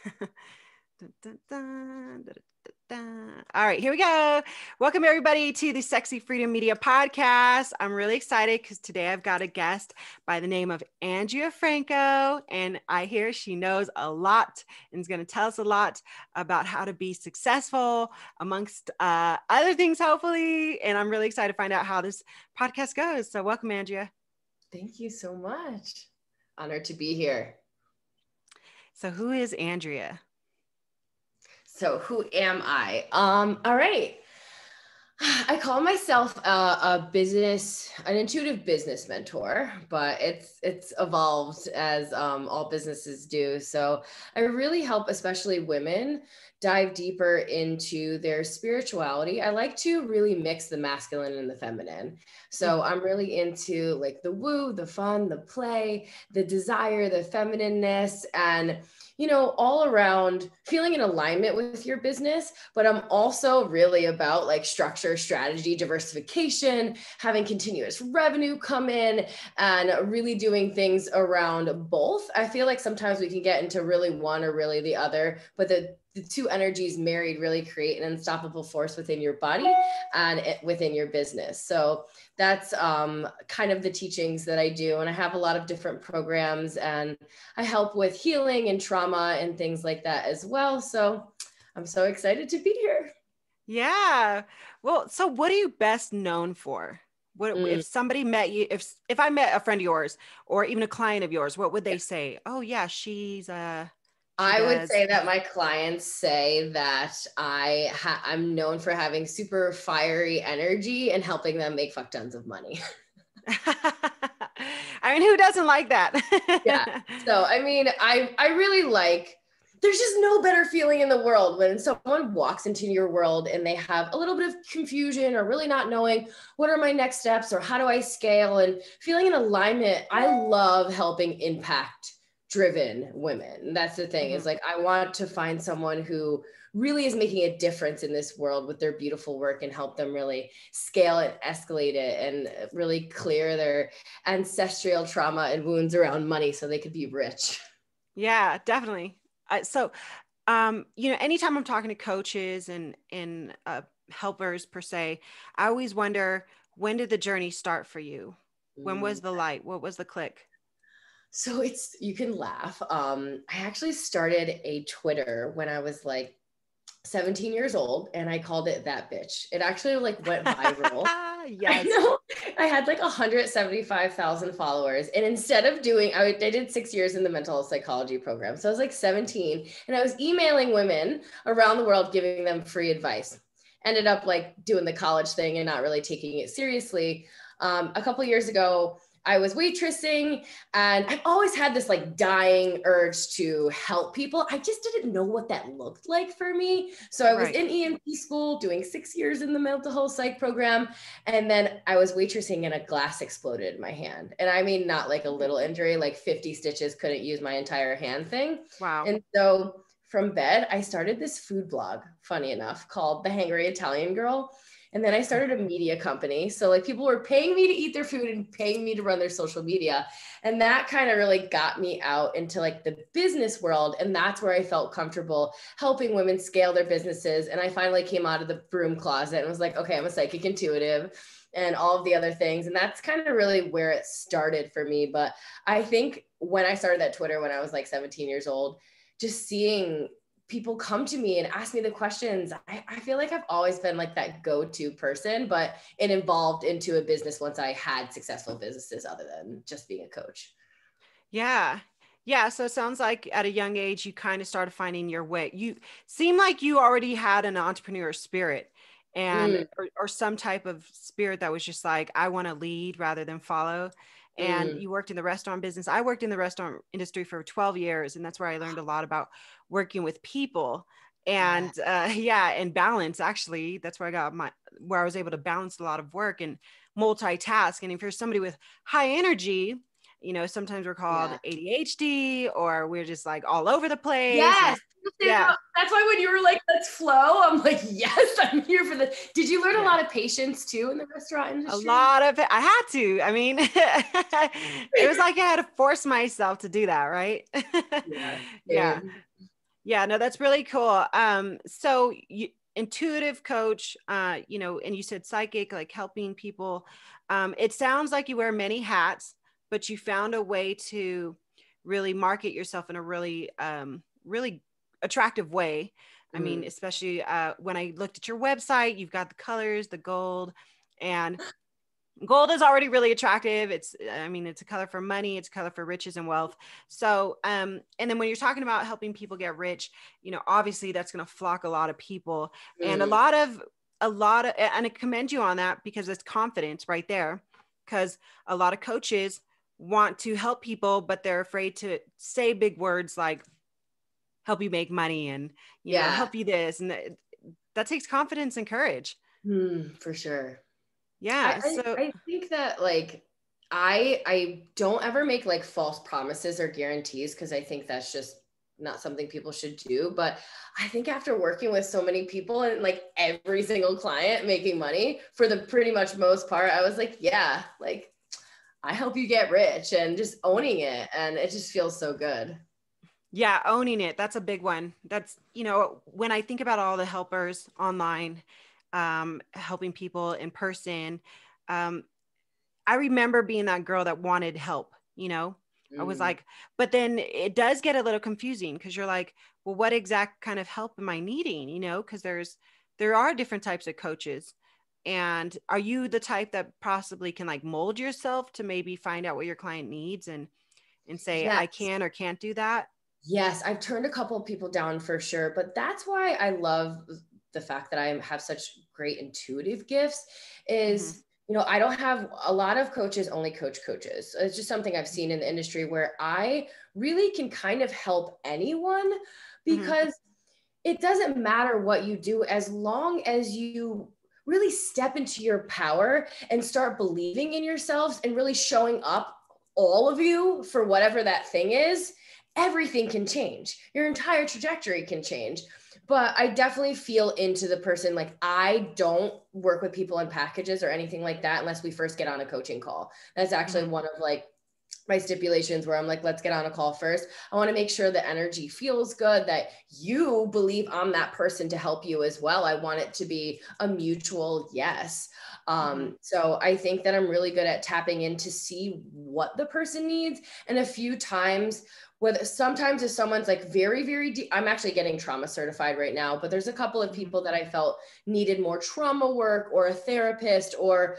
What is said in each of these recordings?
Dun, dun, dun, dun, dun, dun. All right, here we go. Welcome everybody to the Sexy Freedom Media Podcast. I'm really excited because today I've got a guest by the name of Andrea Franco, and I hear she knows a lot and is going to tell us a lot about how to be successful amongst other things, hopefully. And I'm really excited to find out how this podcast goes. So welcome, Andrea. Thank you so much. Honored to be here. So who is Andrea? So who am I? All right. I call myself an intuitive business mentor, but it's evolved as all businesses do. So I really help, especially women, dive deeper into their spirituality. I like to really mix the masculine and the feminine. So I'm really into like the woo, the fun, the play, the desire, the feminineness, and all around feeling in alignment with your business. But I'm also really about like structure, strategy, diversification, having continuous revenue come in, and really doing things around both. I feel like sometimes we can get into really one or really the other, but the two energies married really create an unstoppable force within your body and within your business. So that's kind of the teachings that I do. And I have a lot of different programs, and I help with healing and trauma and things like that as well. So I'm so excited to be here. Yeah. Well, so what are you best known for? What if somebody met you, if I met a friend of yours or even a client of yours, what would they say? Oh yeah, I would say that my clients say that I'm known for having super fiery energy and helping them make fuck tons of money. I mean, who doesn't like that? Yeah. So, I mean, I really there's just no better feeling in the world when someone walks into your world and they have a little bit of confusion or really not knowing what are my next steps or how do I scale, and feeling in alignment. I love helping impact driven women. That's the thing, is like, I want to find someone who really is making a difference in this world with their beautiful work and help them really scale it, escalate it, and really clear their ancestral trauma and wounds around money so they could be rich. Yeah, definitely. Anytime I'm talking to coaches and helpers per se, I always wonder, when did the journey start for you? When was the light? What was the click? So you can laugh. I actually started a Twitter when I was like 17 years old, and I called it That Bitch. It actually like went viral. Yes. I know. I had like 175,000 followers. And instead of I did 6 years in the mental health psychology program. So I was like 17, and I was emailing women around the world, giving them free advice. Ended up like doing the college thing and not really taking it seriously. A couple of years ago, I was waitressing, and I've always had this like dying urge to help people. I just didn't know what that looked like for me. So I was in EMT school doing 6 years in the mental health psych program. And then I was waitressing and a glass exploded in my hand. And I mean, not like a little injury, like 50 stitches, couldn't use my entire hand thing. Wow. And so from bed, I started this food blog, funny enough, called The Hangry Italian Girl. And then I started a media company. So like people were paying me to eat their food and paying me to run their social media. And that kind of really got me out into like the business world. And that's where I felt comfortable helping women scale their businesses. And I finally came out of the broom closet and was like, okay, I'm a psychic intuitive and all of the other things. And that's kind of really where it started for me. But I think when I started that Twitter, when I was like 17 years old, just seeing people come to me and ask me the questions, I feel like I've always been like that go-to person, but it evolved into a business once I had successful businesses other than just being a coach. Yeah. Yeah. So it sounds like at a young age, you kind of started finding your way. You seem like you already had an entrepreneur spirit and, or some type of spirit that was just like, I want to lead rather than follow. And you worked in the restaurant business. I worked in the restaurant industry for 12 years. And that's where I learned a lot about working with people and and balance. Actually, that's where where I was able to balance a lot of work and multitask. And if you're somebody with high energy, sometimes we're called ADHD, or we're just like all over the place. Yes. Yeah. That's why when you were like, let's flow, I'm like, yes, I'm here for this. Did you learn a lot of patience too in the restaurant industry? A lot of it. I had to. I mean, it was like I had to force myself to do that. Right. Yeah, no, that's really cool. So intuitive coach, you know, and you said psychic, like helping people. It sounds like you wear many hats, but you found a way to really market yourself in a really, really attractive way. I mean, Mm. especially when I looked at your website, you've got the colors, the gold, and gold is already really attractive. It's, I mean, it's a color for money, it's a color for riches and wealth. So and then when you're talking about helping people get rich, you know, obviously that's going to flock a lot of people, and Mm. a lot of, and I commend you on that, because it's confidence right there. Because a lot of coaches want to help people, but they're afraid to say big words like help you make money, and you know, Yeah. help you this and that. That takes confidence and courage. For sure. Yeah, so I think that like I don't ever make like false promises or guarantees because I think that's just not something people should do. But I think after working with so many people and like every single client making money for the pretty much most part, I was like, yeah, like I help you get rich and just owning it. And it just feels so good. yeah, owning it. That's a big one. That's, you know, when I think about all the helpers online, helping people in person, um, I remember being that girl that wanted help, you know, I was Mm. like, but then it does get a little confusing because you're like, well, what exact kind of help am I needing? You know, because there are different types of coaches. And are you the type that possibly can like mold yourself to maybe find out what your client needs and say, I Yes. can or can't do that? Yes, I've turned a couple of people down for sure, but that's why I love the fact that I have such great intuitive gifts Mm-hmm. is, you know, I don't have a lot of coaches only coach coaches. It's just something I've seen in the industry where I really can kind of help anyone Mm-hmm. because it doesn't matter what you do as long as you really step into your power and start believing in yourselves and really showing up all of you for whatever that thing is. Everything can change. Your entire trajectory can change. But I definitely feel into the person. Like, I don't work with people in packages or anything like that unless we first get on a coaching call. That's actually Mm-hmm. one of like my stipulations where I'm like, let's get on a call first. I want to make sure the energy feels good, that you believe I'm that person to help you as well. I want it to be a mutual yes. Mm-hmm. So I think that I'm really good at tapping in to see what the person needs. And a few times, whether sometimes if someone's like very, very deep, I'm actually getting trauma certified right now, but there's a couple of Mm-hmm. people that I felt needed more trauma work or a therapist or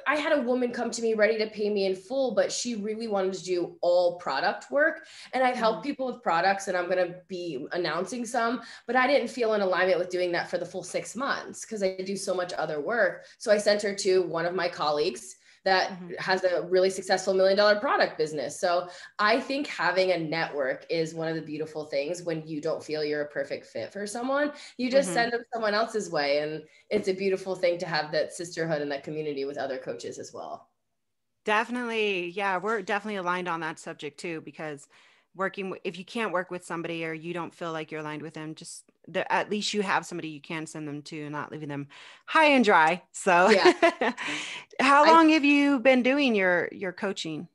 I had a woman come to me ready to pay me in full, but she really wanted to do all product work. And I've Mm-hmm. helped people with products and I'm going to be announcing some, but I didn't feel in alignment with doing that for the full 6 months because I do so much other work. So I sent her to one of my colleagues that Mm-hmm. has a really successful $1 million product business. So I think having a network is one of the beautiful things when you don't feel you're a perfect fit for someone. You just Mm-hmm. send them someone else's way. And it's a beautiful thing to have that sisterhood and that community with other coaches as well. Definitely. Yeah, we're definitely aligned on that subject too, because if you can't work with somebody or you don't feel like you're aligned with them, just at least you have somebody you can send them to and not leaving them high and dry. So Yeah. how I long have you been doing your coaching?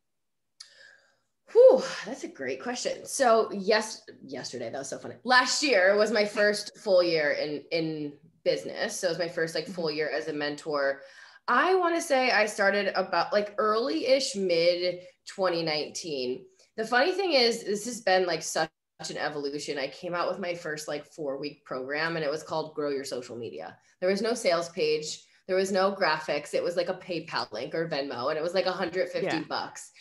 Whew, that's a great question. So yesterday, that was so funny. Last year was my first full year in business. So it was my first like Mhm. full year as a mentor. I want to say I started about like early-ish mid 2019. The funny thing is this has been like such an evolution. I came out with my first like 4-week program and it was called Grow Your Social Media. There was no sales page. There was no graphics. It was like a PayPal link or Venmo and it was like Yeah. $150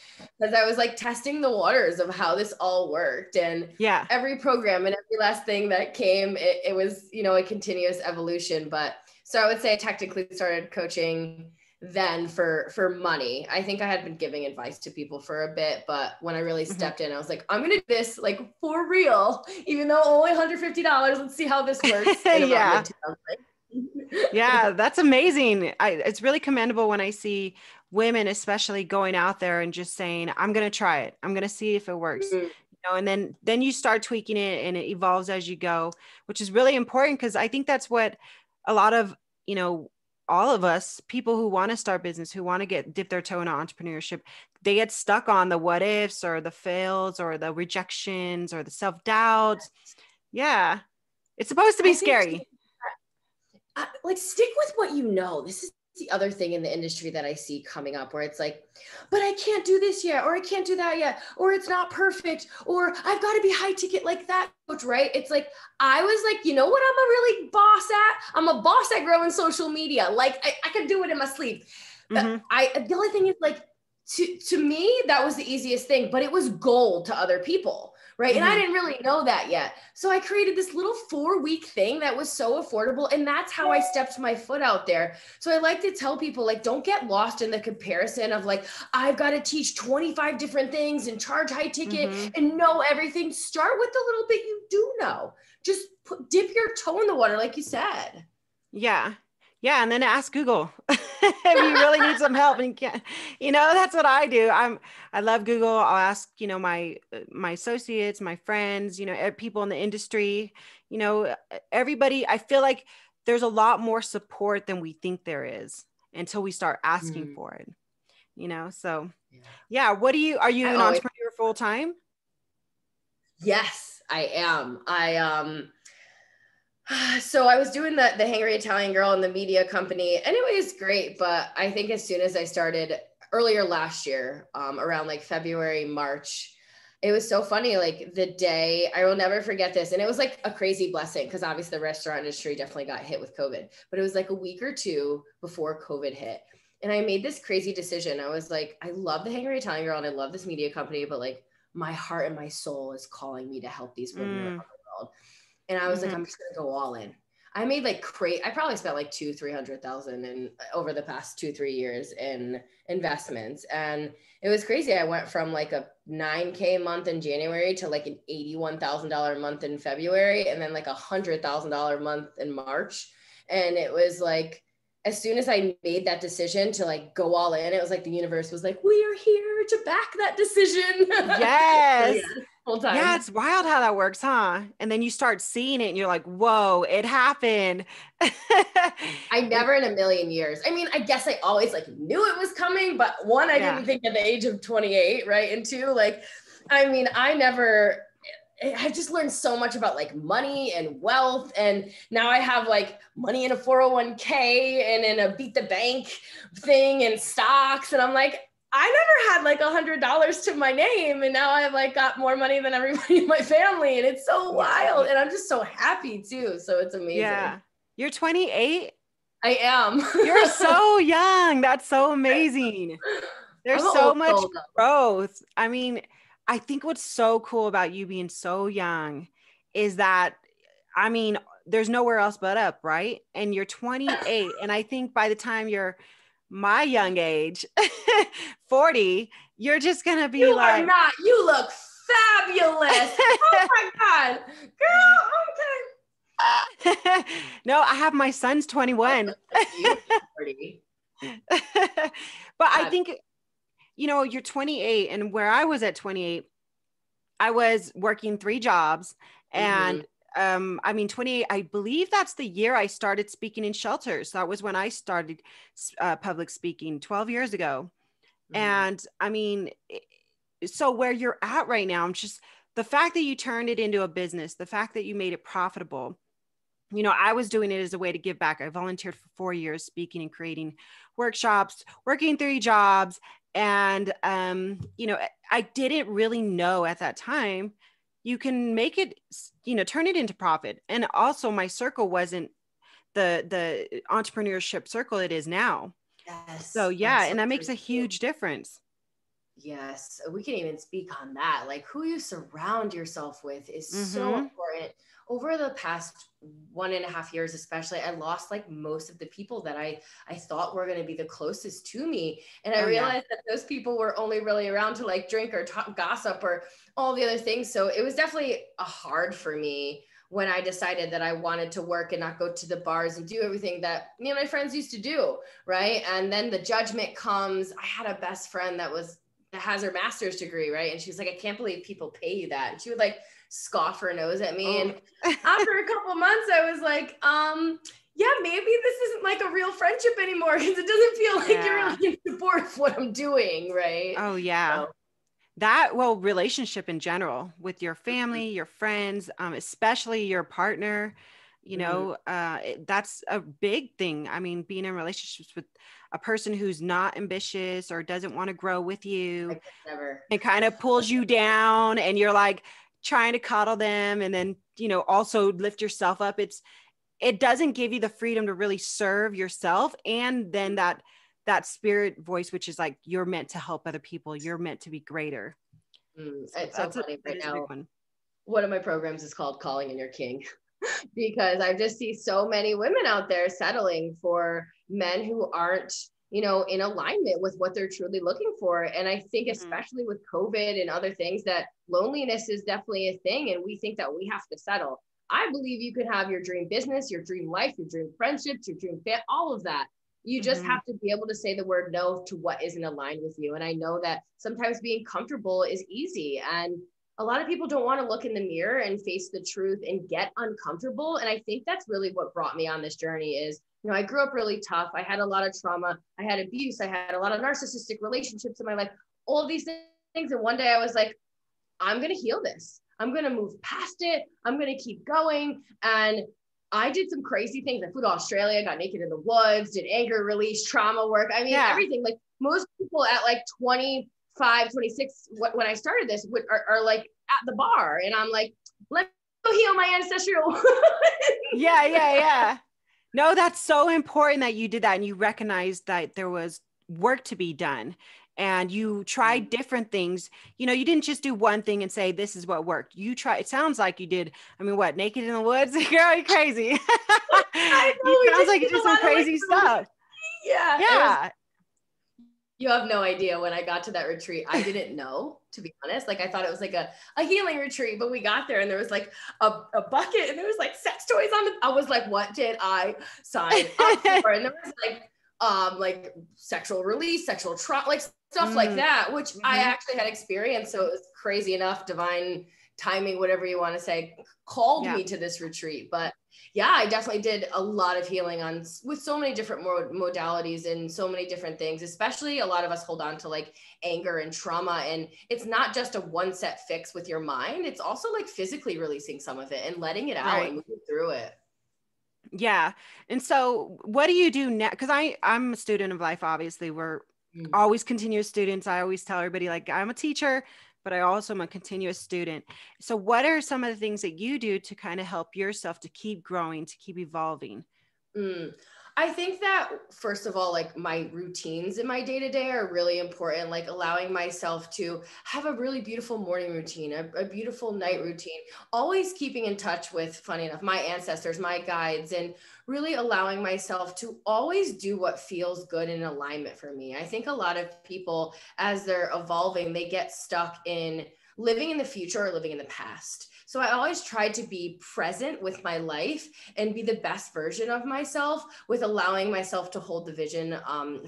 because I was like testing the waters of how this all worked. And Yeah. every program and every last thing that came, it was, you know, a continuous evolution. But so I would say I technically started coaching then for money. I think I had been giving advice to people for a bit, but when I really Mhm. stepped in, I was like, I'm gonna do this like for real, even though only $150. Let's see how this works in about Yeah. mid 2000. Yeah, that's amazing. It's really commendable when I see women, especially going out there and just saying, I'm going to try it. I'm going to see if it works. You know, and then you start tweaking it and it evolves as you go, which is really important because I think that's what a lot of, you know, all of us, people who want to start business, who want to dip their toe into entrepreneurship, they get stuck on the what ifs or the fails or the rejections or the self-doubts. Yeah. It's supposed to be I think scary. like stick with what you know. This is the other thing in the industry that I see coming up where it's like, but I can't do this yet, or I can't do that yet, or it's not perfect, or I've got to be high ticket like that coach, right? It's like, I was like, you know what I'm a really boss at? I'm a boss at growing social media. Like I can do it in my sleep. Mm-hmm. The only thing is like, to me, that was the easiest thing, but it was gold to other people. Right. And I didn't really know that yet. So I created this little 4-week thing that was so affordable. And that's how I stepped my foot out there. So I like to tell people, like, don't get lost in the comparison of like, I've got to teach 25 different things and charge high ticket and know everything. Start with the little bit you do know. Just dip your toe in the water, like you said. Yeah. Yeah. And then ask Google if you really need some help and you can't, that's what I do. I love Google. I'll ask, my associates, my friends, people in the industry, everybody. I feel like there's a lot more support than we think there is until we start asking for it, so yeah. Are you an entrepreneur full time? Yes, I am. So I was doing the Hangry Italian Girl in the media company, and it was great. But I think as soon as I started earlier last year, around like February, March, it was so funny. Like the day, I will never forget this. And it was like a crazy blessing because obviously the restaurant industry definitely got hit with COVID, but it was like a week or two before COVID hit. And I made this crazy decision. I was like, I love the Hangry Italian Girl and I love this media company, but like my heart and my soul is calling me to help these women around the world. And I was like, I'm just going to go all in. I made like I probably spent like $200,000-300,000 in over the past 2-3 years in investments. And it was crazy. I went from like a $9,000 month in January to like an $81,000 month in February. And then like $100,000 month in March. And it was like, as soon as I made that decision to like go all in, it was like the universe was like, we are here to back that decision. Yes. So, yeah, whole time. Yeah, it's wild how that works, huh? And then you start seeing it and you're like, whoa, it happened. I never in a million years. I mean, I guess I always like knew it was coming, but one, I didn't think at the age of 28, right? And two, like, I mean, I just learned so much about like money and wealth. And now I have like money in a 401k and in a beat the bank thing and stocks. And I'm like, I never had like $100 to my name. And now I've like got more money than everybody in my family. And it's so wild. And I'm just so happy too. So it's amazing. Yeah. You're 28? I am. You're so young. That's so amazing. There's so much growth. I mean, I think what's so cool about you being so young is that, I mean, there's nowhere else but up, right? And you're 28. And I think by the time you're my young age, 40, you're just going to be you like, are not, you look fabulous. Oh my God, girl. Okay. No, I have my son's 21. But I think, you're 28, and where I was at 28, I was working 3 jobs. And I mean, 28, I believe that's the year I started speaking in shelters. That was when I started public speaking 12 years ago. And I mean, so where you're at right now, I'm just, the fact that you turned it into a business, the fact that you made it profitable. I was doing it as a way to give back. I volunteered for 4 years, speaking and creating workshops, working 3 jobs. And, I didn't really know at that time, you can make it, turn it into profit. And also my circle wasn't the entrepreneurship circle it is now. Yes. So yeah. And that makes a huge difference. Yes. We can even speak on that. Like who you surround yourself with is so important. Over the past 1.5 years, especially, I lost like most of the people that I thought were going to be the closest to me. And I realized that those people were only really around to like drink or talk gossip or all the other things. So it was definitely hard for me when I decided that I wanted to work and not go to the bars and do everything that me and my friends used to do. Right. And then the judgment comes. I had a best friend that has her master's degree. Right. And she was like, I can't believe people pay you that. And she would like scoff her nose at me. And after a couple of months, I was like, yeah, maybe this isn't like a real friendship anymore because it doesn't feel like you're really in support of what I'm doing. Right. Oh yeah. So. well, relationship in general with your family, your friends, especially your partner, Mm, that's a big thing. I mean, being in relationships with a person who's not ambitious or doesn't want to grow with I you could never. and kind of pulls you down, and you're like trying to coddle them and then, also lift yourself up. It doesn't give you the freedom to really serve yourself. And then that spirit voice, which is like, you're meant to help other people. You're meant to be greater. So It's so funny that right is a big now. one. One of my programs is called Calling in Your King because I just see so many women out there settling for men who aren't, in alignment with what they're truly looking for. And I think, Mhm. especially with COVID and other things, that loneliness is definitely a thing. And we think that we have to settle. I believe you could have your dream business, your dream life, your dream friendships, your dream fit, all of that. You just Mhm. have to be able to say the word no to what isn't aligned with you. And I know that sometimes being comfortable is easy. And a lot of people don't want to look in the mirror and face the truth and get uncomfortable. And I think that's really what brought me on this journey is, I grew up really tough. I had a lot of trauma. I had abuse. I had a lot of narcissistic relationships in my life, all of these things. And one day I was like, I'm going to heal this. I'm going to move past it. I'm going to keep going. And I did some crazy things. I flew to Australia, got naked in the woods, did anger release, trauma work. I mean, Yeah. everything. Like most people at like 25, 26, when I started this are like at the bar. And I'm like, let me go heal my ancestral. Yeah. Yeah. Yeah. No, that's so important that you did that and you recognized that there was work to be done and you tried different things. You didn't just do one thing and say, this is what worked. You try. It sounds like you did. I mean, what, naked in the woods? Girl, you crazy. I You know we sounds just like you did a did some lot of like, crazy stuff. yeah, it was. Yeah. You have no idea when I got to that retreat. I didn't know, to be honest. Like I thought it was like a healing retreat, but we got there and there was like a bucket and there was like sex toys on it. I was like, what did I sign up for? And there was like sexual release, sexual trauma, like stuff like Mm, that, which I mhm. actually had experienced. So it was crazy enough, divine timing, whatever you want to say, called Yeah. me to this retreat. But yeah, I definitely did a lot of healing with so many different modalities and so many different things. Especially a lot of us hold on to like anger and trauma, and it's not just a one set fix with your mind. It's also like physically releasing some of it and letting it out Right. and moving through it. Yeah. And so what do you do now? Because I'm a student of life, obviously. We're Mm. always continuous students. I always tell everybody, like, I'm a teacher, but I also am a continuous student. So what are some of the things that you do to kind of help yourself to keep growing, to keep evolving? Mm. I think that first of all, like my routines in my day to day are really important. Like allowing myself to have a really beautiful morning routine, a beautiful night routine, always keeping in touch with, funny enough, my ancestors, my guides, and really allowing myself to always do what feels good in alignment for me. I think a lot of people, as they're evolving, they get stuck in living in the future or living in the past. So I always try to be present with my life and be the best version of myself with allowing myself to hold the vision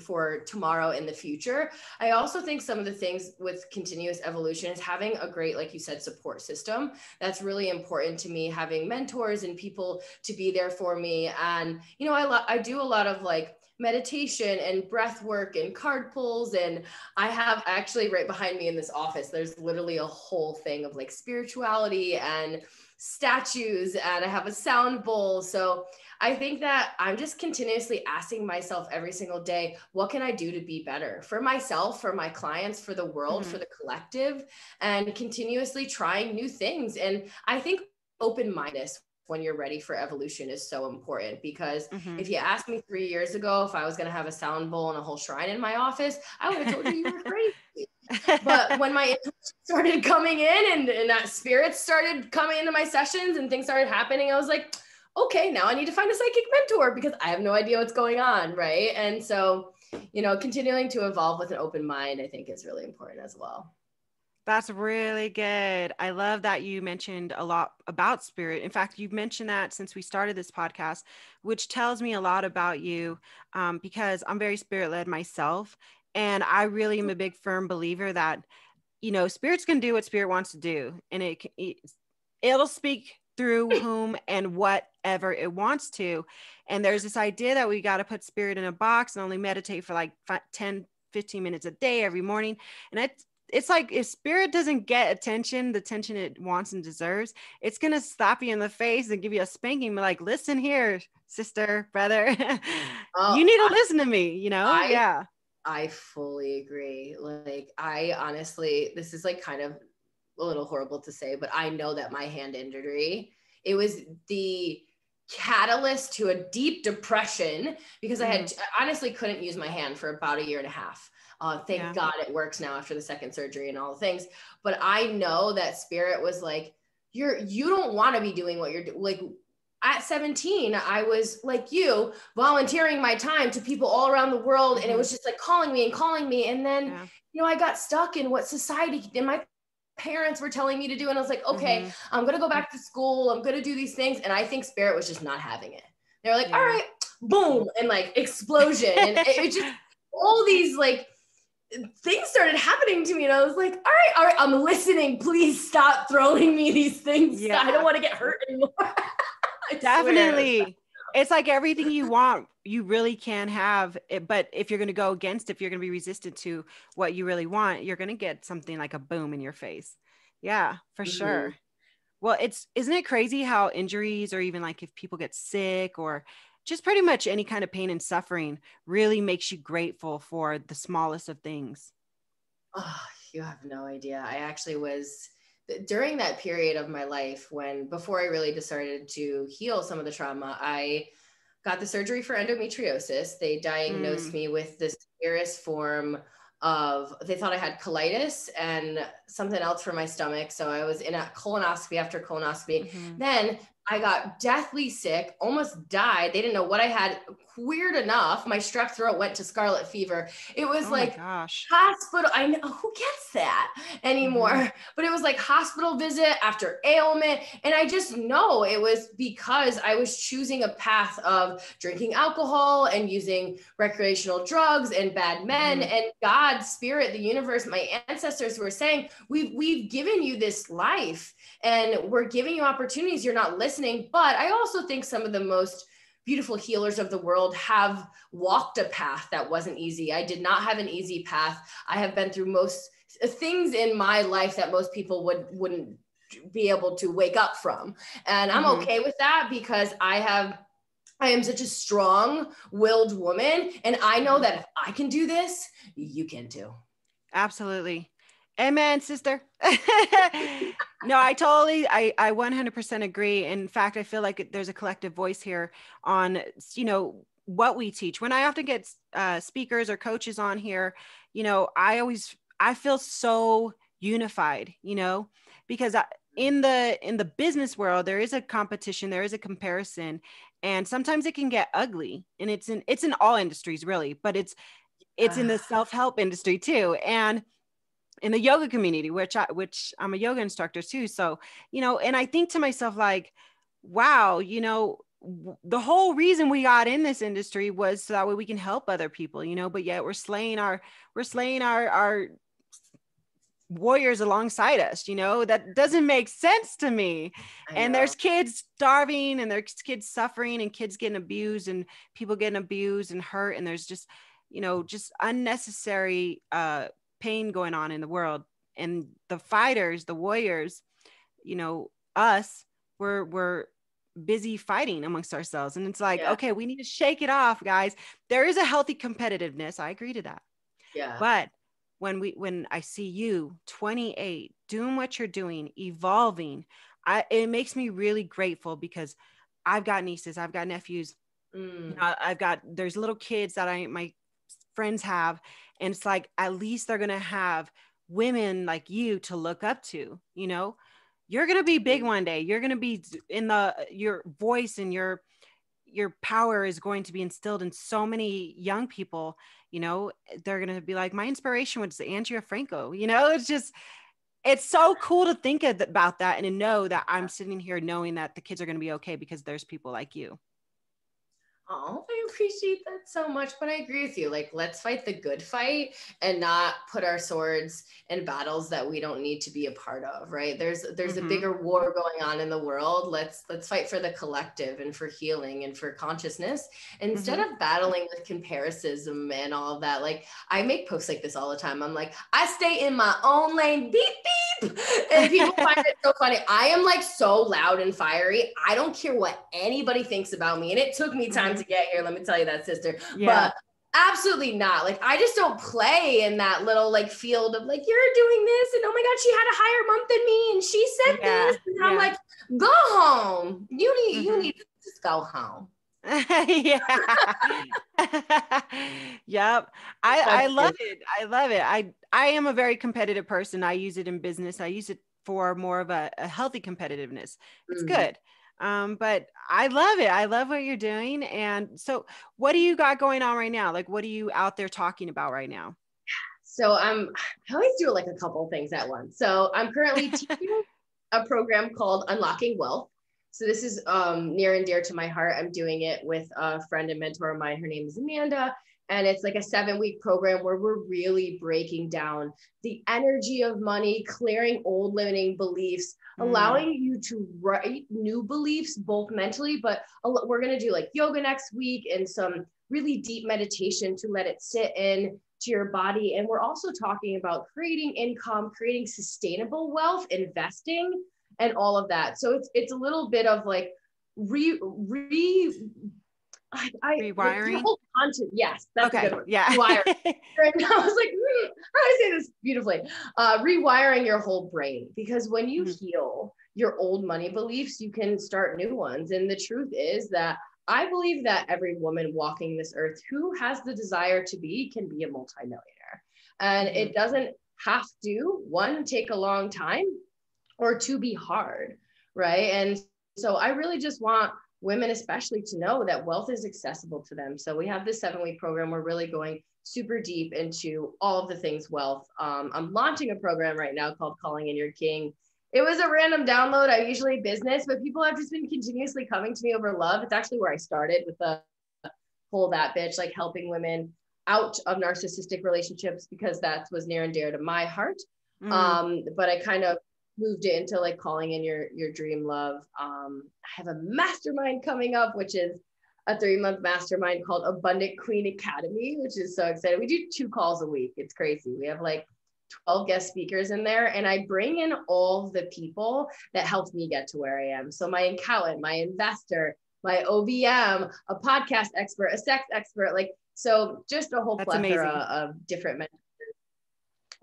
for tomorrow in the future. I also think some of the things with continuous evolution is having a great, like you said, support system. That's really important to me, having mentors and people to be there for me. And, I do a lot of like meditation and breath work and card pulls. And I have actually right behind me in this office, there's literally a whole thing of like spirituality and statues, and I have a sound bowl. So I think that I'm just continuously asking myself every single day, what can I do to be better for myself, for my clients, for the world, Mhm. for the collective, and continuously trying new things. And I think open-mindedness when you're ready for evolution is so important, because Mhm. if you asked me 3 years ago if I was going to have a sound bowl and a whole shrine in my office, I would have told you were crazy. But when my intuition started coming in and that spirit started coming into my sessions and things started happening, I was like, okay, now I need to find a psychic mentor because I have no idea what's going on. Right. And so, continuing to evolve with an open mind, I think is really important as well. That's really good. I love that you mentioned a lot about spirit. In fact, you've mentioned that since we started this podcast, which tells me a lot about you, because I'm very spirit led myself. And I really am a big firm believer that, spirits can do what spirit wants to do. And it'll speak through whom and whatever it wants to. And there's this idea that we got to put spirit in a box and only meditate for like 10, 15 minutes a day every morning. And it's like if spirit doesn't get attention, the attention it wants and deserves, it's gonna slap you in the face and give you a spanking. Be like, listen here, sister, brother, Oh, you need to listen to me. You know? I Yeah. I fully agree. Like, I honestly, this is like kind of a little horrible to say, but I know that my hand injury, it was the catalyst to a deep depression because I honestly couldn't use my hand for about a year and a half. Thank God it works now after the second surgery and all the things. But I know that spirit was like, you don't want to be doing what you're doing. Like, at 17, I was like you, volunteering my time to people all around the world. And it was just like calling me and calling me. And then, you know, I got stuck in what society and my parents were telling me to do. And I was like, okay, I'm going to go back to school. I'm going to do these things. And I think spirit was just not having it. They're like, all right, boom. And like explosion. And it just, all these like things started happening to me. And I was like, all right, I'm listening. Please stop throwing me these things. Yeah. I don't want to get hurt anymore. Definitely. It's like everything you want, you really can have it. But if you're going to go against, if you're going to be resistant to what you really want, you're going to get something like a boom in your face. Yeah, for sure. Well, isn't it crazy how injuries, or even like if people get sick, or just pretty much any kind of pain and suffering, really makes you grateful for the smallest of things? Oh, you have no idea. I actually was during that period of my life before I really decided to heal some of the trauma, I got the surgery for endometriosis. They diagnosed me with this severest form they thought I had colitis and something else for my stomach. So I was in a colonoscopy after colonoscopy. Then I got deathly sick, almost died. They didn't know what I had. Weird enough, my strep throat went to scarlet fever. It was hospital. I know, who gets that anymore? But it was like hospital visit after ailment. And I just know it was because I was choosing a path of drinking alcohol and using recreational drugs and bad men. And God, spirit, the universe, my ancestors were saying, we've given you this life and we're giving you opportunities. You're not listening. But I also think some of the most beautiful healers of the world have walked a path that wasn't easy. I did not have an easy path. I have been through most things in my life that most people wouldn't be able to wake up from. And I'm okay with that because I am such a strong-willed woman. And I know that if I can do this, you can too. Absolutely. Amen, sister. No, I 100% agree. In fact, I feel like there's a collective voice here on, what we teach. When I often get speakers or coaches on here, I feel so unified, because in the business world, there is a competition, there is a comparison, and sometimes it can get ugly, and it's in all industries really, but it's in the self-help industry too. And in the yoga community, which I'm a yoga instructor too. So, and I think to myself, like, wow, the whole reason we got in this industry was so that way we can help other people, but yet we're slaying our warriors alongside us, that doesn't make sense to me. And there's kids starving, and there's kids suffering, and kids getting abused, and people getting abused and hurt. And there's just, just unnecessary, pain going on in the world. And the fighters, the warriors, us, we're busy fighting amongst ourselves. And it's like, okay, we need to shake it off, guys. There is a healthy competitiveness. I agree to that. Yeah. But when I see you 28 doing what you're doing, evolving, it makes me really grateful, because I've got nieces, I've got nephews, there's little kids that my friends have. And it's like, at least they're going to have women like you to look up to. You're going to be big one day. You're going to be your voice and your power is going to be instilled in so many young people. They're going to be like, my inspiration was Andrea Franco. It's so cool to think about that, and to know that I'm sitting here knowing that the kids are going to be okay because there's people like you. Oh, I appreciate that so much. But I agree with you. Like, let's fight the good fight and not put our swords in battles that we don't need to be a part of, right? There's a bigger war going on in the world. Let's fight for the collective and for healing and for consciousness instead of battling with comparisons and all of that. Like, I make posts like this all the time. I'm like, I stay in my own lane, beep, beep. And people find it so funny. I am like so loud and fiery. I don't care what anybody thinks about me. And it took me time to get here. Let me tell you that, sister. Yeah. But absolutely not. Like, I just don't play in that little like field of like, you're doing this. And oh my God, she had a higher month than me. And she said this. And I'm like, go home. You need to just go home. Yeah. Yep. I love it. I love it. I am a very competitive person. I use it in business. I use it for more of a healthy competitiveness. It's good. But I love it. I love what you're doing. And so what do you got going on right now? Like, what are you out there talking about right now? So I always do like a couple of things at once. So I'm currently teaching a program called Unlocking Wealth. So this is near and dear to my heart. I'm doing it with a friend and mentor of mine. Her name is Amanda. And it's like a 7-week program where we're really breaking down the energy of money, clearing old limiting beliefs, allowing you to write new beliefs, both mentally, but we're going to do like yoga next week and some really deep meditation to let it sit in to your body. And we're also talking about creating income, creating sustainable wealth, investing, and all of that. So it's a little bit of like rewiring. Content. Yes, that's a good word. Yeah. Rewiring. And I was like, how do I say this beautifully? Rewiring your whole brain, because when you heal your old money beliefs, you can start new ones. And the truth is that I believe that every woman walking this earth who has the desire to be can be a multimillionaire. And it doesn't have to, one, take a long time, or two, be hard, right? And so I really just want women especially to know that wealth is accessible to them. So we have this 7-week program. We're really going super deep into all of the things wealth. I'm launching a program right now called Calling in Your King. It was a random download. I usually business, but people have just been continuously coming to me over love. It's actually where I started with the whole that bitch, like helping women out of narcissistic relationships, because that was near and dear to my heart. But I kind of moved it into like calling in your dream love. I have a mastermind coming up, which is a 3-month mastermind called Abundant Queen Academy, which is so exciting. We do 2 calls a week. It's crazy. We have like 12 guest speakers in there, and I bring in all the people that helped me get to where I am. So my accountant, my investor, my OBM, a podcast expert, a sex expert, like, so just a whole plethora of different mentors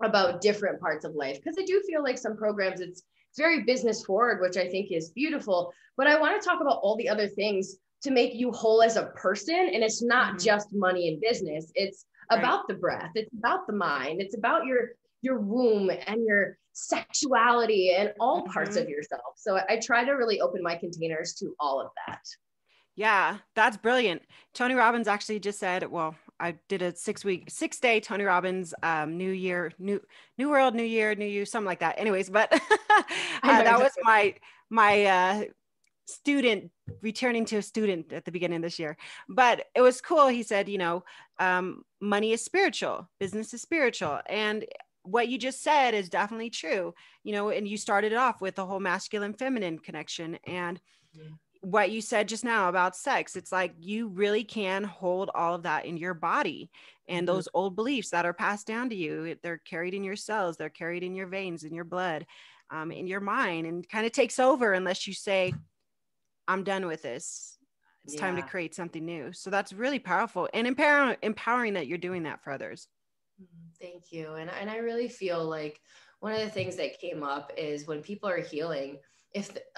about different parts of life. Because I do feel like some programs, it's very business forward, which I think is beautiful, but I want to talk about all the other things to make you whole as a person. And it's not just money and business. It's about the breath. It's about the mind. It's about your womb and your sexuality and all parts of yourself. So I try to really open my containers to all of that. Yeah, that's brilliant. Tony Robbins actually just said, well, I did a 6-day Tony Robbins, new year, new world, new year, new you, something like that. Anyways, but that was my student returning to a student at the beginning of this year. But it was cool. He said, money is spiritual, business is spiritual. And what you just said is definitely true, and you started it off with the whole masculine feminine connection. And what you said just now about sex, it's like you really can hold all of that in your body, and those old beliefs that are passed down to you, they're carried in your cells, they're carried in your veins, in your blood, in your mind, and kind of takes over unless you say, I'm done with this. It's time to create something new. So that's really powerful and empowering that you're doing that for others. Thank you. And I really feel like one of the things that came up is when people are healing,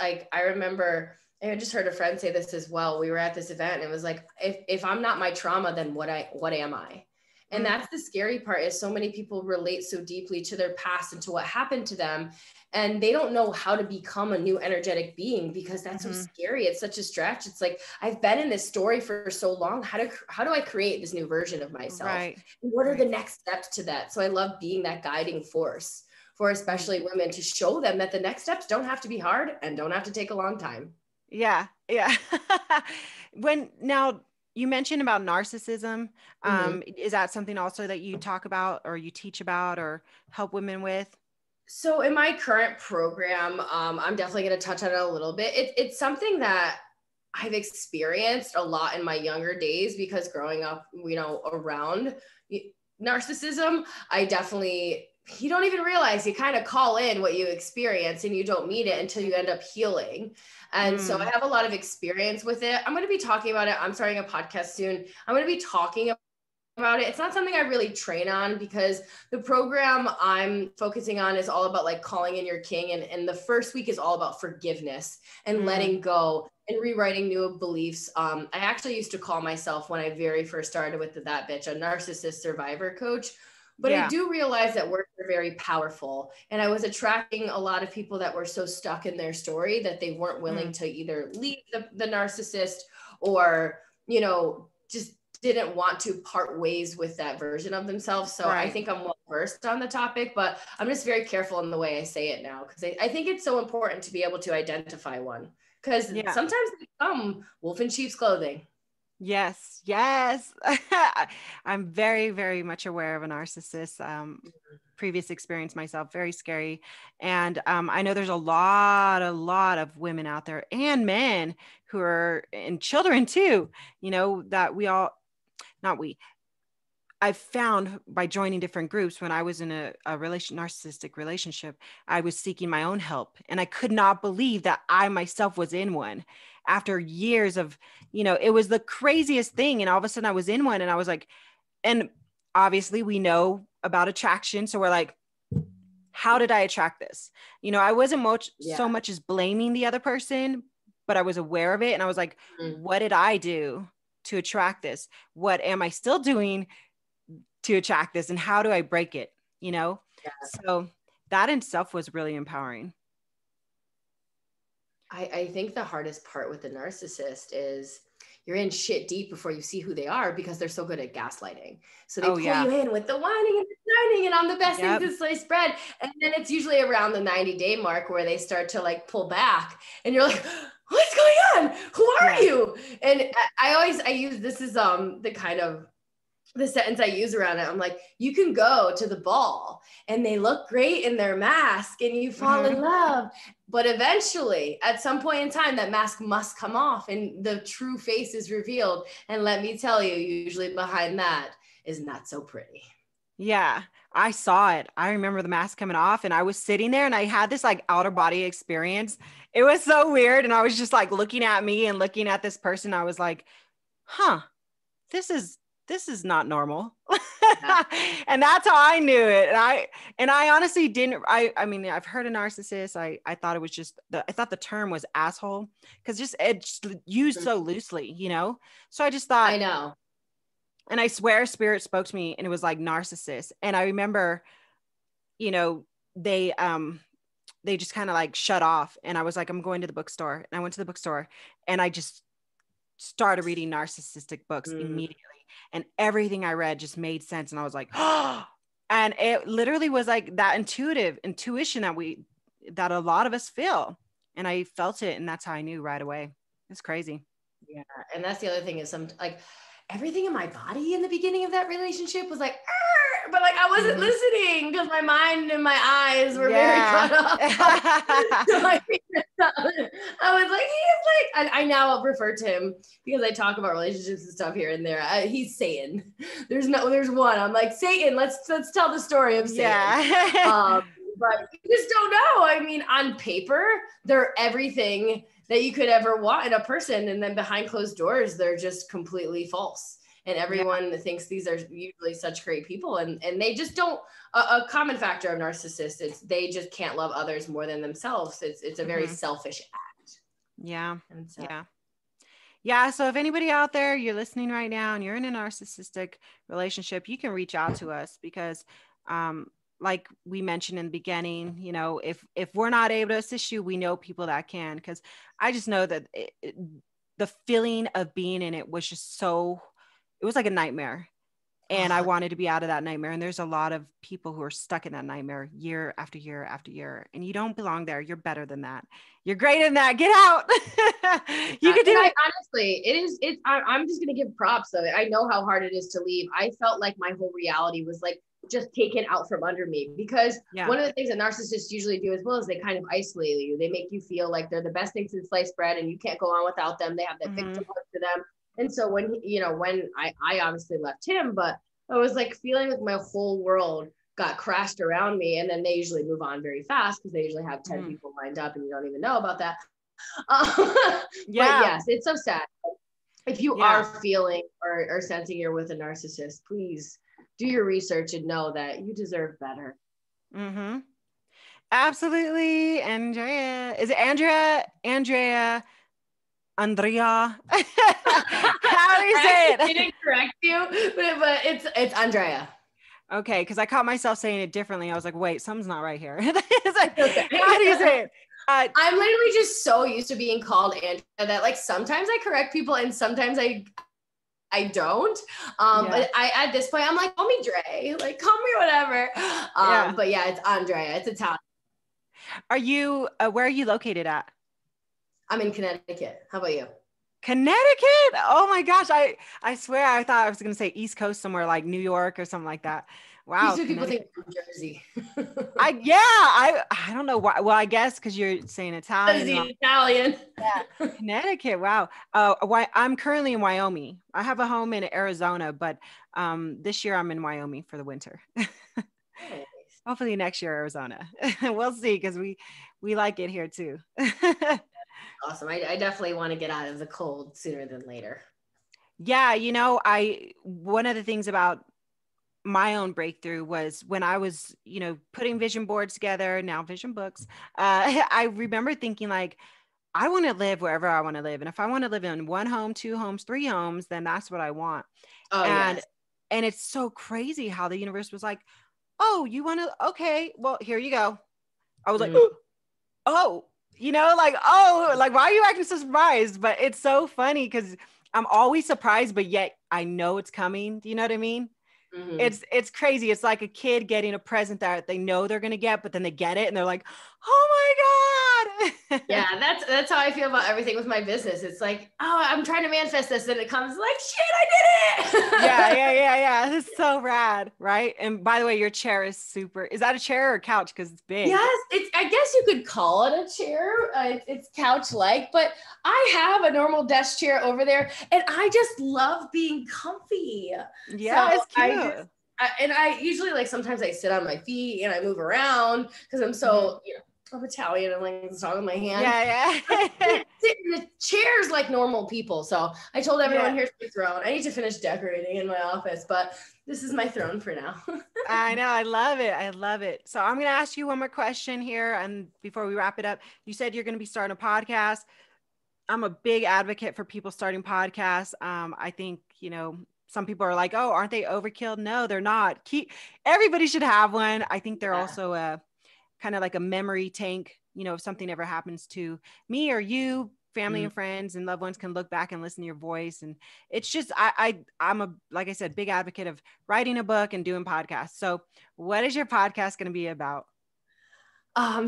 I remember, I just heard a friend say this as well. We were at this event and it was like, if I'm not my trauma, then what am I? And that's the scary part, is so many people relate so deeply to their past and to what happened to them. And they don't know how to become a new energetic being, because that's so scary. It's such a stretch. It's like, I've been in this story for so long. How do I create this new version of myself? Right. And what are the next steps to that? So I love being that guiding force for especially women, to show them that the next steps don't have to be hard and don't have to take a long time. Yeah. Yeah. you mentioned about narcissism. Mhm. Is that something also that you talk about or you teach about or help women with? So in my current program, I'm definitely going to touch on it a little bit. It's something that I've experienced a lot in my younger days because growing up, around narcissism, I definitely, you don't even realize you kind of call in what you experience and you don't meet it until you end up healing. And so I have a lot of experience with it. I'm going to be talking about it. I'm starting a podcast soon. I'm going to be talking about it. It's not something I really train on because the program I'm focusing on is all about like calling in your king. And the first week is all about forgiveness and letting go and rewriting new beliefs. I actually used to call myself, when I very first started with that bitch, a narcissist survivor coach. But I Yeah. do realize that words are very powerful. And I was attracting a lot of people that were so stuck in their story that they weren't willing to either leave the narcissist or, just didn't want to part ways with that version of themselves. So I think I'm well versed on the topic, but I'm just very careful in the way I say it now because I think it's so important to be able to identify one because sometimes they become wolf in sheep's clothing. Yes. Yes. I'm very, very much aware of a narcissist. Previous experience myself, very scary. And I know there's a lot of women out there and men who are, and children too, that I've found by joining different groups when I was in a narcissistic relationship, I was seeking my own help. And I could not believe that I myself was in one after years of, it was the craziest thing. And all of a sudden I was in one and I was like, and obviously we know about attraction. So we're like, how did I attract this? I wasn't so much as blaming the other person, but I was aware of it. And I was like, what did I do to attract this? What am I still doing to attract this? And how do I break it? So that in itself was really empowering. I think the hardest part with the narcissist is you're in shit deep before you see who they are because they're so good at gaslighting. So they pull you in with the whining and the dining and I'm the best thing to slice bread. And then it's usually around the 90-day mark where they start to like pull back and you're like, what's going on? Who are you? And I use, this is the sentence I use around it. I'm like, you can go to the ball and they look great in their mask and you fall in love. But eventually, at some point in time, that mask must come off and the true face is revealed. And let me tell you, usually behind that is not so pretty. Yeah, I saw it. I remember the mask coming off and I was sitting there and I had this like outer body experience. It was so weird. And I was just like looking at me and looking at this person. I was like, huh, this is not normal. And that's how I knew it. And I honestly didn't, I mean, I've heard a narcissist. I thought it was just I thought the term was asshole because it's used so loosely, So I just thought, I know. And I swear spirit spoke to me and it was like narcissist. And I remember, they just kind of like shut off. And I was like, I'm going to the bookstore. And I went to the bookstore and I just started reading narcissistic books immediately. And everything I read just made sense. And I was like, oh, and it literally was like that intuition that a lot of us feel. And I felt it. And that's how I knew right away. It's crazy. Yeah. And that's the other thing is everything in my body in the beginning of that relationship was like, but like I wasn't listening because my mind and my eyes were very caught up. So I was like, he's like, I now refer to him because I talk about relationships and stuff here and there. He's Satan. There's one. I'm like, Satan, let's tell the story of Satan. Yeah. But you just don't know. I mean, on paper, they're everything that you could ever want in a person. And then behind closed doors, they're just completely false. And everyone thinks these are usually such great people. And they just don't, a common factor of narcissists, it's they just can't love others more than themselves. It's a very selfish act. Yeah. Yeah. So if anybody out there, you're listening right now and you're in a narcissistic relationship, you can reach out to us because, like we mentioned in the beginning, if we're not able to assist you, we know people that can, because I just know that the feeling of being in it was just it was like a nightmare. And I wanted to be out of that nightmare. And there's a lot of people who are stuck in that nightmare year after year after year. And you don't belong there. You're better than that. You're greater than that. Get out. You can do it. Honestly, I'm just going to give props of it. I know how hard it is to leave. I felt like my whole reality was like just taken out from under me, because one of the things that narcissists usually do as well is they kind of isolate you. They make you feel like they're the best thing since sliced bread and you can't go on without them. They have that victim heart to them. And so when I obviously left him, but I was like feeling like my whole world got crashed around me. And then they usually move on very fast because they usually have 10 people lined up and you don't even know about that. But yes, it's so sad. If you are feeling or sensing you're with a narcissist, please do your research and know that you deserve better. Absolutely. Andrea. Is it Andrea? Andrea. How do you say it? I didn't correct you, but it's Andrea. Okay, because I caught myself saying it differently. I was like, wait, something's not right here. It's like, how do you say it? I'm literally just so used to being called Andrea that like sometimes I correct people and sometimes I don't. But at this point I'm like, call me Dre, like call me whatever. But yeah, it's Andrea. It's Italian. Are you? Where are you located at? I'm in Connecticut. How about you? Connecticut? Oh my gosh. I swear I thought I was going to say East Coast somewhere like New York or something like that. Wow. Usually people think New Jersey. I don't know why. Well, I guess because you're saying Italian. Italian. Yeah. Connecticut. Wow. I'm currently in Wyoming. I have a home in Arizona, but this year I'm in Wyoming for the winter. Nice. Hopefully next year, Arizona. We'll see, because we like it here too. Awesome. I definitely want to get out of the cold sooner than later. Yeah. One of the things about my own breakthrough was when I was, putting vision boards together, now vision books. I remember thinking like, I want to live wherever I want to live. And if I want to live in 1 home, 2 homes, 3 homes, then that's what I want. And it's so crazy how the universe was like, oh, you want to, okay, well, here you go. I was like, oh, like, why are you acting so surprised? But it's so funny because I'm always surprised, but yet I know it's coming. Do you know what I mean? It's crazy. It's like a kid getting a present that they know they're going to get, but then they get it and they're like, oh my God. Yeah, that's how I feel about everything with my business. It's like, oh, I'm trying to manifest this. And it comes like, shit, I did it. Yeah. It's so rad. Right. And by the way, your chair is super. Is that a chair or a couch? Because it's big. Yes, I guess you could call it a chair. It's couch-like, but I have a normal desk chair over there and I just love being comfy. Yeah, so it's cute. I usually like, sometimes I sit on my feet and I move around because I'm so, I'm Italian and like it's all in my hand. Yeah. I sit in the chairs like normal people. So I told everyone, here's my throne. I need to finish decorating in my office, but this is my throne for now. I know. I love it. So I'm going to ask you one more question here. And before we wrap it up, you said you're going to be starting a podcast. I'm a big advocate for people starting podcasts. I think, some people are like, oh, aren't they overkill? No, they're not. Everybody should have one. I think they're also a kind of like a memory tank. If something ever happens to me or you, family and friends and loved ones can look back and listen to your voice. And it's just, I'm like I said, big advocate of writing a book and doing podcasts. So what is your podcast going to be about?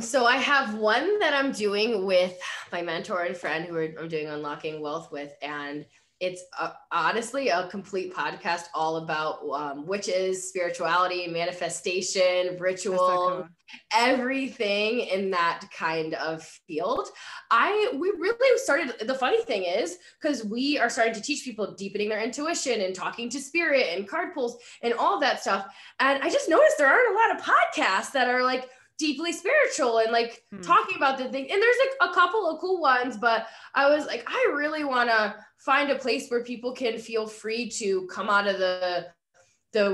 So I have one that I'm doing with my mentor and friend who I'm doing Unlocking Wealth with. And it's honestly a complete podcast all about witches, spirituality, manifestation, ritual, so cool. Everything in that kind of field. We really started, the funny thing is, because we are starting to teach people deepening their intuition and talking to spirit and card pulls and all that stuff. And I just noticed there aren't a lot of podcasts that are like deeply spiritual and like talking about the thing. And there's like a couple of cool ones, but I was like, I really want to find a place where people can feel free to come out of the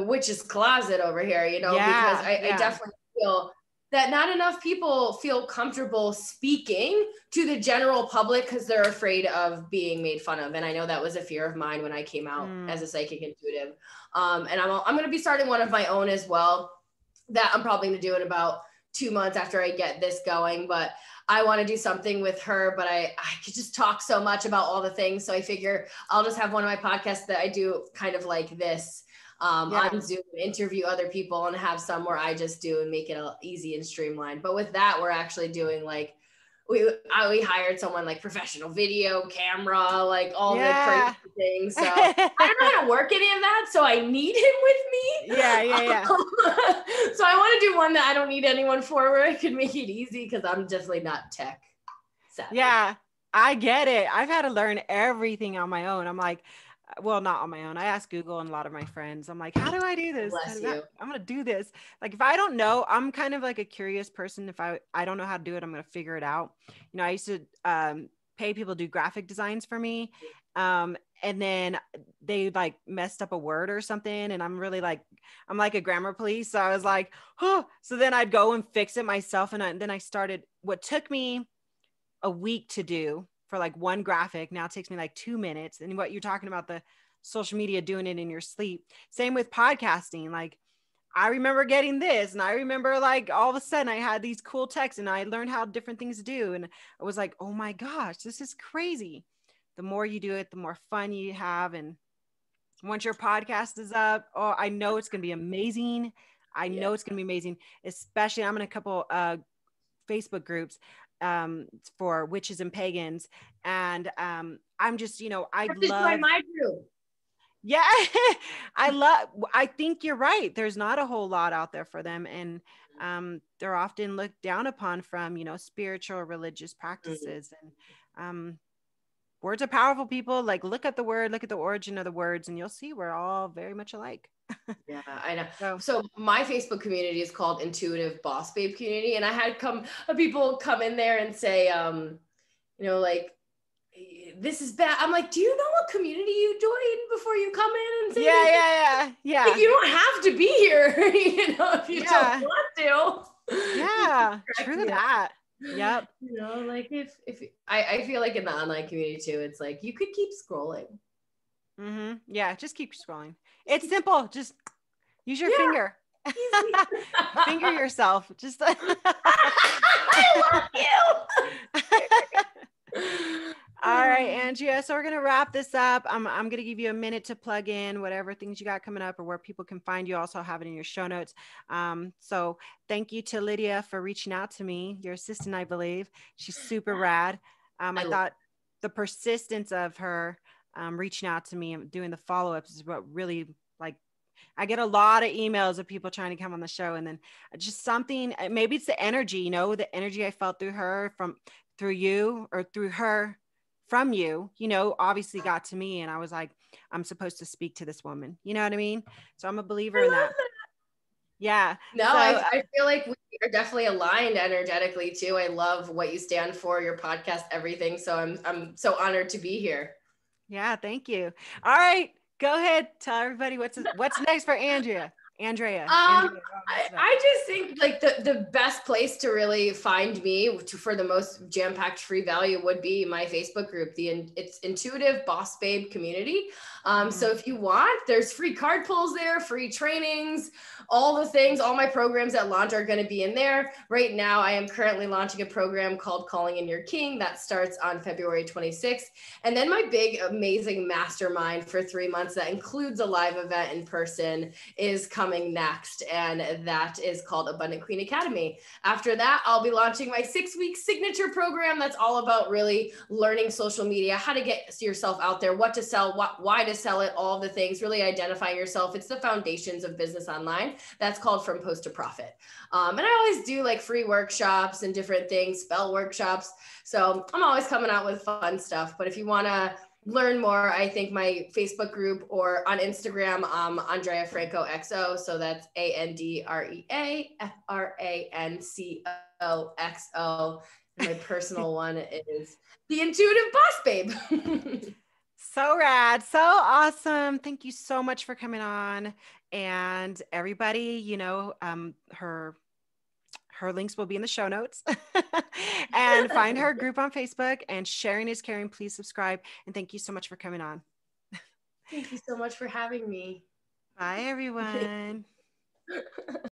witch's closet over here, because I definitely feel that not enough people feel comfortable speaking to the general public because they're afraid of being made fun of. And I know that was a fear of mine when I came out as a psychic intuitive. And I'm going to be starting one of my own as well that I'm probably going to do in about 2 months after I get this going, but I want to do something with her, but I could just talk so much about all the things. So I figure I'll just have one of my podcasts that I do kind of like this. on Zoom, interview other people, and have some where I just do and make it easy and streamlined. But with that, we're actually doing like, we hired someone like professional video camera, like all the crazy things. So I don't know how to work any of that. So I need him with me. Yeah. So I want to do one that I don't need anyone for, where I could make it easy, because I'm definitely not tech savvy. Yeah, I get it. I've had to learn everything on my own. I'm like, well, not on my own. I asked Google and a lot of my friends. I'm like, how do I do this? Bless you. I'm going to do this. Like, if I don't know, I'm kind of like a curious person. If I don't know how to do it, I'm going to figure it out. You know, I used to pay people to do graphic designs for me. And then they like messed up a word or something. And I'm like a grammar police. So I was like, oh, so then I'd go and fix it myself. And then I started what took me a week to do for like one graphic. Now it takes me like 2 minutes. And what you're talking about, the social media, doing it in your sleep. Same with podcasting. Like, I remember getting this, and I remember like all of a sudden I had these cool texts, and I learned how different things do. And I was like, oh my gosh, this is crazy. The more you do it, the more fun you have. And once your podcast is up, oh, I know it's going to be amazing. I know it's going to be amazing, especially I'm in a couple Facebook groups for witches and pagans. And I'm just, I love my group. Yeah. I think you're right. There's not a whole lot out there for them. And they're often looked down upon from, spiritual or religious practices. And words are powerful, people. Like, look at the word, look at the origin of the words, and you'll see we're all very much alike. Yeah, I know. So my Facebook community is called Intuitive Boss Babe Community. And I had people come in there and say, like, this is bad. I'm like, do you know what community you joined before you come in and say Yeah. Like, you don't have to be here, if you don't want to. Yeah, true that. Yep. Like if I feel like in the online community too, it's like you could keep scrolling. Mm-hmm. Yeah, just keep scrolling. It's simple. Just use your finger. Finger yourself. Just I love you. All right, Andrea. So we're going to wrap this up. I'm going to give you a minute to plug in whatever things you got coming up or where people can find you. Also have it in your show notes. So thank you to Lydia for reaching out to me, your assistant, I believe. She's super rad. I thought the persistence of her reaching out to me and doing the follow-ups is what really, like, I get a lot of emails of people trying to come on the show, and then just something, maybe it's the energy, the energy I felt through her, through you, or through her from you, obviously got to me. And I was like, I'm supposed to speak to this woman. You know what I mean? So I'm a believer in that. Yeah. No, so, I feel like we are definitely aligned energetically too. I love what you stand for, your podcast, everything. So I'm so honored to be here. Yeah. Thank you. All right. Go ahead. Tell everybody what's next for Andrea. I just think like the best place to really find me for the most jam-packed free value would be my Facebook group. It's Intuitive Boss Babe Community. So if you want, there's free card pulls there, free trainings, all the things, all my programs at launch are going to be in there. Right now, I am currently launching a program called Calling in Your King that starts on February 26th. And then my big, amazing mastermind for 3 months that includes a live event in person is coming next. And that is called Abundant Queen Academy. After that, I'll be launching my 6-week signature program that's all about really learning social media, how to get yourself out there, what to sell, why to sell it, all the things, really identifying yourself. It's the foundations of business online. That's called From Post to Profit. And I always do like free workshops and different things, spell workshops. So I'm always coming out with fun stuff. But if you want to learn more, I think my Facebook group or on Instagram, Andrea Franco XO. So that's AndreaFrancoXO. My personal one is the Intuitive Boss Babe. So rad. So awesome. Thank you so much for coming on. And everybody, her links will be in the show notes. And find her group on Facebook, and sharing is caring. Please subscribe. And thank you so much for coming on. Thank you so much for having me. Bye, everyone.